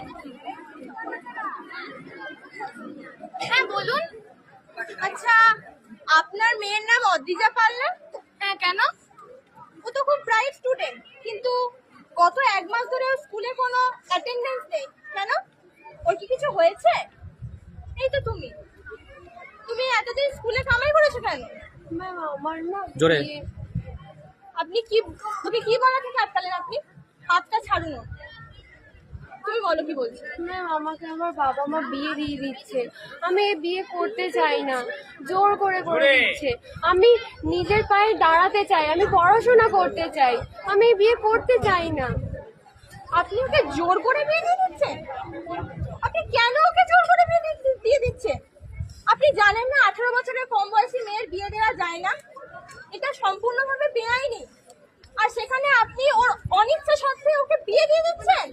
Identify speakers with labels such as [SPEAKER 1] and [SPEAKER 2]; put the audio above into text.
[SPEAKER 1] বলবেন? হ্যাঁ বলুন। আচ্ছা, আপনার মেয়ের নাম অদ্রিজা পাল্লা? হ্যাঁ, কেন? ও তো খুব ব্রাইট স্টুডেন্ট, কিন্তু গত 1 মাস ধরে স্কুলে কোনো অ্যাটেন্ডেন্স নেই। কেন? ওর কি কিছু হয়েছে? এই তো তুমি তুমি এতদিন স্কুলে কামাই করেছো কেন?
[SPEAKER 2] ম্যাম আমার না
[SPEAKER 3] জোরে।
[SPEAKER 1] আপনি কি তুমি কি বলা থেকে আটকালেন? আপনি হাতটা ছাড়ুন ওর। তুমি বলো কি বলছো।
[SPEAKER 2] ম্যাম আমাকে আমার বাবা মা বিয়ে দিয়ে দিচ্ছে, আমি এই বিয়ে করতে চাই না, জোর করে দিচ্ছে। আমি নিজের পায়ে দাঁড়াতে চাই, আমি পড়াশোনা করতে চাই, আমি এই বিয়ে করতে চাই না।
[SPEAKER 1] আপনি ওকে জোর করে বিয়ে দিয়ে দিচ্ছেন? আপনি কেন ওকে জোর করে দিয়ে দিচ্ছেন? আপনি জানেন না 18 বছরের কম বয়সী মেয়ের বিয়ে দেওয়া যায় না? এটা সম্পূর্ণভাবে বেআইনি। আর সেখানে আপনি ওর অনিচ্ছা সত্ত্বেও ওকে বিয়ে দিয়ে দিচ্ছেন।